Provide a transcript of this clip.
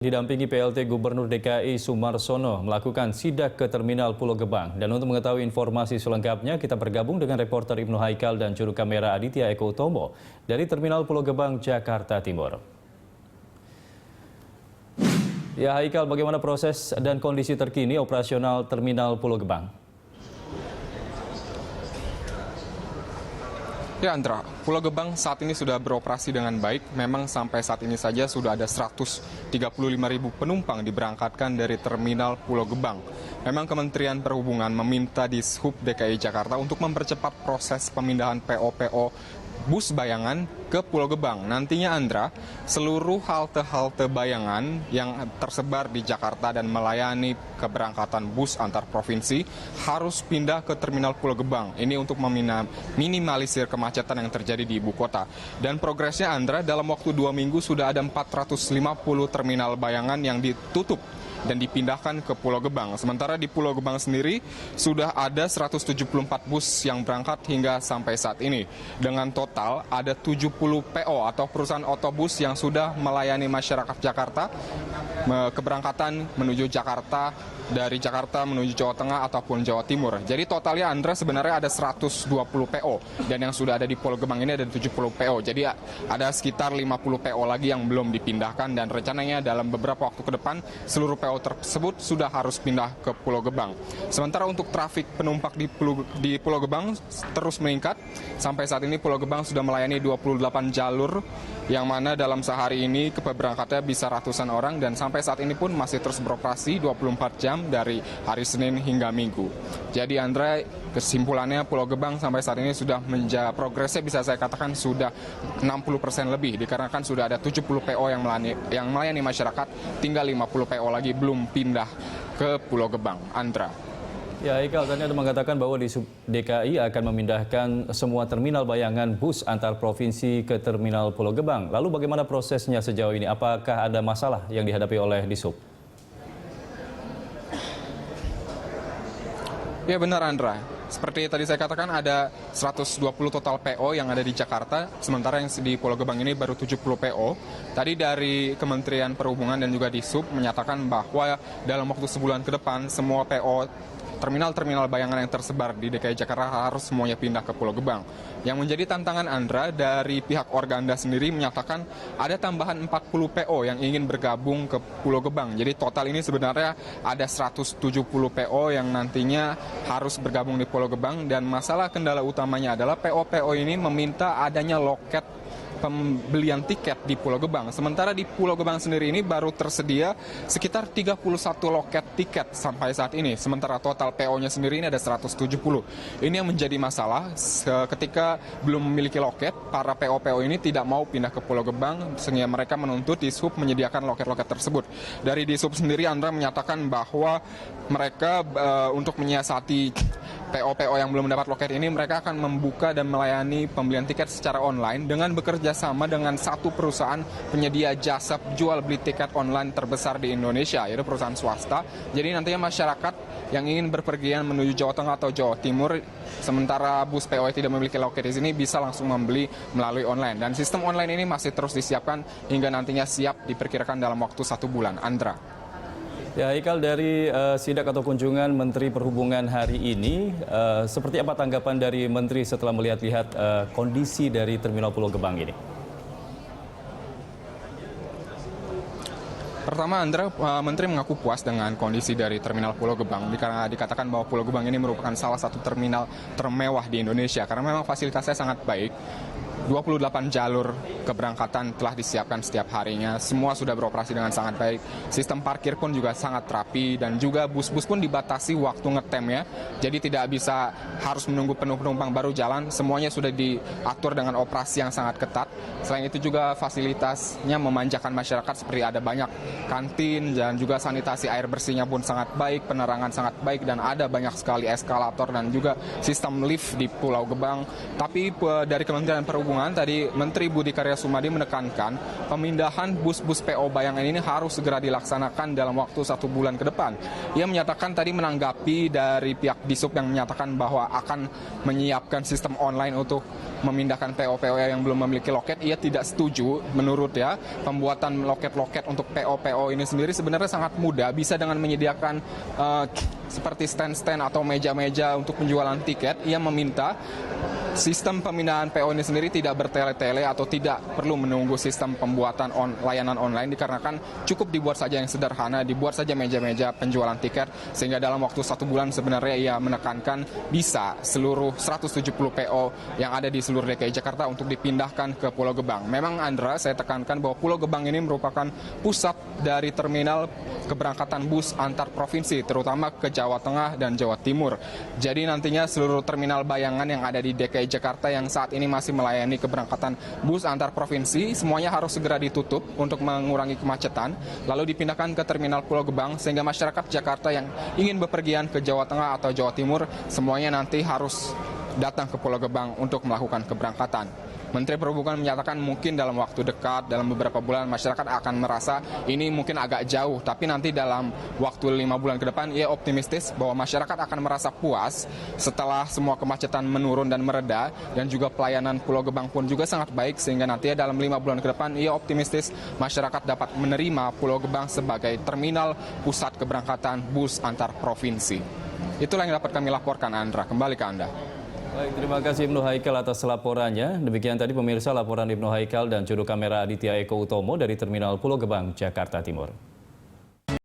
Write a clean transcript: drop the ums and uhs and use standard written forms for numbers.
Didampingi PLT Gubernur DKI Sumarsono melakukan sidak ke Terminal Pulau Gebang. Dan untuk mengetahui informasi selengkapnya, kita bergabung dengan reporter Ibnu Haikal dan juru kamera Aditya Eko Utomo dari Terminal Pulau Gebang, Jakarta Timur. Ya Haikal, bagaimana proses dan kondisi terkini operasional Terminal Pulau Gebang? Ya Andra, Pulau Gebang saat ini sudah beroperasi dengan baik. Memang sampai saat ini saja sudah ada 135.000 penumpang diberangkatkan dari Terminal Pulau Gebang. Memang Kementerian Perhubungan meminta Dishub DKI Jakarta untuk mempercepat proses pemindahan PO-PO bus bayangan ke Pulau Gebang. Nantinya Andra, seluruh halte-halte bayangan yang tersebar di Jakarta dan melayani keberangkatan bus antar provinsi harus pindah ke Terminal Pulau Gebang. Ini untuk meminimalisir kemacetan yang terjadi di ibu kota. Dan progresnya Andra, dalam waktu 2 minggu sudah ada 450 terminal bayangan yang ditutup dan dipindahkan ke Pulau Gebang. Sementara di Pulau Gebang sendiri sudah ada 174 bus yang berangkat hingga sampai saat ini. Dengan total ada 70 PO atau perusahaan otobus yang sudah melayani masyarakat Jakarta keberangkatan menuju Jakarta, dari Jakarta menuju Jawa Tengah ataupun Jawa Timur. Jadi totalnya Andra sebenarnya ada 120 PO dan yang sudah ada di Pulau Gebang ini ada 70 PO. Jadi ada sekitar 50 PO lagi yang belum dipindahkan dan rencananya dalam beberapa waktu ke depan seluruh PO tersebut sudah harus pindah ke Pulau Gebang. Sementara untuk trafik penumpang di Pulau Gebang terus meningkat. Sampai saat ini Pulau Gebang sudah melayani 28 jalur yang mana dalam sehari ini keberangkatannya bisa ratusan orang dan sampai saat ini pun masih terus beroperasi 24 jam dari hari Senin hingga Minggu. Jadi Andre, kesimpulannya Pulau Gebang sampai saat ini sudah progresnya bisa saya katakan sudah 60% lebih dikarenakan sudah ada 70 PO yang melayani masyarakat, tinggal 50 PO lagi belum pindah ke Pulau Gebang. Andra. Ya, Haikal, tadi Anda mengatakan bahwa Dishub DKI akan memindahkan semua terminal bayangan bus antar provinsi ke Terminal Pulau Gebang. Lalu bagaimana prosesnya sejauh ini? Apakah ada masalah yang dihadapi oleh Dishub? Ya benar Andra, seperti tadi saya katakan ada 120 total PO yang ada di Jakarta, sementara yang di Pulau Gebang ini baru 70 PO. Tadi dari Kementerian Perhubungan dan juga Dishub menyatakan bahwa dalam waktu sebulan ke depan semua PO terminal-terminal bayangan yang tersebar di DKI Jakarta harus semuanya pindah ke Pulau Gebang. Yang menjadi tantangan Andra dari pihak Organda sendiri menyatakan ada tambahan 40 PO yang ingin bergabung ke Pulau Gebang. Jadi total ini sebenarnya ada 170 PO yang nantinya harus bergabung di Pulau Gebang dan masalah kendala utamanya adalah PO-PO ini meminta adanya loket pembelian tiket di Pulau Gebang. Sementara di Pulau Gebang sendiri ini baru tersedia sekitar 31 loket tiket sampai saat ini. Sementara total PO-nya sendiri ini ada 170. Ini yang menjadi masalah ketika belum memiliki loket, para PO-PO ini tidak mau pindah ke Pulau Gebang sehingga mereka menuntut Dishub menyediakan loket-loket tersebut. Dari Dishub sendiri Andra menyatakan bahwa mereka untuk menyiasati PO-PO yang belum mendapat loket ini, mereka akan membuka dan melayani pembelian tiket secara online dengan bekerja sama dengan satu perusahaan penyedia jasa jual beli tiket online terbesar di Indonesia, yaitu perusahaan swasta. Jadi nantinya masyarakat yang ingin berpergian menuju Jawa Tengah atau Jawa Timur, sementara bus PO yang tidak memiliki loket di sini bisa langsung membeli melalui online. Dan sistem online ini masih terus disiapkan hingga nantinya siap diperkirakan dalam waktu 1 bulan. Andra. Ya, Haikal, dari sidak atau kunjungan Menteri Perhubungan hari ini, seperti apa tanggapan dari Menteri setelah melihat-lihat kondisi dari Terminal Pulau Gebang ini? Pertama, Andra, Menteri mengaku puas dengan kondisi dari Terminal Pulau Gebang karena dikatakan bahwa Pulau Gebang ini merupakan salah satu terminal termewah di Indonesia karena memang fasilitasnya sangat baik. 28 jalur keberangkatan telah disiapkan setiap harinya, semua sudah beroperasi dengan sangat baik. Sistem parkir pun juga sangat rapi dan juga bus-bus pun dibatasi waktu ngetem ya. Jadi tidak bisa harus menunggu penuh penumpang baru jalan, semuanya sudah diatur dengan operasi yang sangat ketat. Selain itu juga fasilitasnya memanjakan masyarakat seperti ada banyak kantin dan juga sanitasi air bersihnya pun sangat baik, penerangan sangat baik dan ada banyak sekali eskalator dan juga sistem lift di Pulau Gebang. Tapi dari Kementerian Perhubungan Perhubungan tadi Menteri Budi Karya Sumadi menekankan pemindahan bus-bus PO Bayangan ini harus segera dilaksanakan dalam waktu 1 bulan ke depan. Ia menyatakan tadi menanggapi dari pihak Dishub yang menyatakan bahwa akan menyiapkan sistem online untuk memindahkan PO-PO yang belum memiliki loket. Ia tidak setuju. Menurut ya, pembuatan loket-loket untuk PO-PO ini sendiri sebenarnya sangat mudah, bisa dengan menyediakan seperti stand-stand atau meja-meja untuk penjualan tiket. Ia meminta sistem pemindahan PO ini sendiri tidak bertele-tele atau tidak perlu menunggu sistem pembuatan layanan online, dikarenakan cukup dibuat saja yang sederhana, dibuat saja meja-meja penjualan tiket, sehingga dalam waktu 1 bulan sebenarnya ia menekankan bisa seluruh 170 PO yang ada di seluruh DKI Jakarta untuk dipindahkan ke Pulau Gebang. Memang Andra, saya tekankan bahwa Pulau Gebang ini merupakan pusat dari terminal keberangkatan bus antar provinsi, terutama ke Jawa Tengah dan Jawa Timur. Jadi nantinya seluruh terminal Bayangan yang ada di DKI Jakarta yang saat ini masih melayani keberangkatan bus antar provinsi, semuanya harus segera ditutup untuk mengurangi kemacetan, lalu dipindahkan ke terminal Pulau Gebang, sehingga masyarakat Jakarta yang ingin bepergian ke Jawa Tengah atau Jawa Timur, semuanya nanti harus datang ke Pulau Gebang untuk melakukan keberangkatan. Menteri Perhubungan menyatakan mungkin dalam waktu dekat, dalam beberapa bulan, masyarakat akan merasa ini mungkin agak jauh, tapi nanti dalam waktu 5 bulan ke depan, ia optimistis bahwa masyarakat akan merasa puas setelah semua kemacetan menurun dan mereda, dan juga pelayanan Pulau Gebang pun juga sangat baik, sehingga nanti dalam 5 bulan ke depan, ia optimistis masyarakat dapat menerima Pulau Gebang sebagai terminal pusat keberangkatan bus antar provinsi. Itulah yang dapat kami laporkan, Andra. Kembali ke Anda. Baik, terima kasih Ibnu Haikal atas laporannya. Demikian tadi pemirsa laporan Ibnu Haikal dan juru kamera Aditya Eko Utomo dari Terminal Pulau Gebang, Jakarta Timur.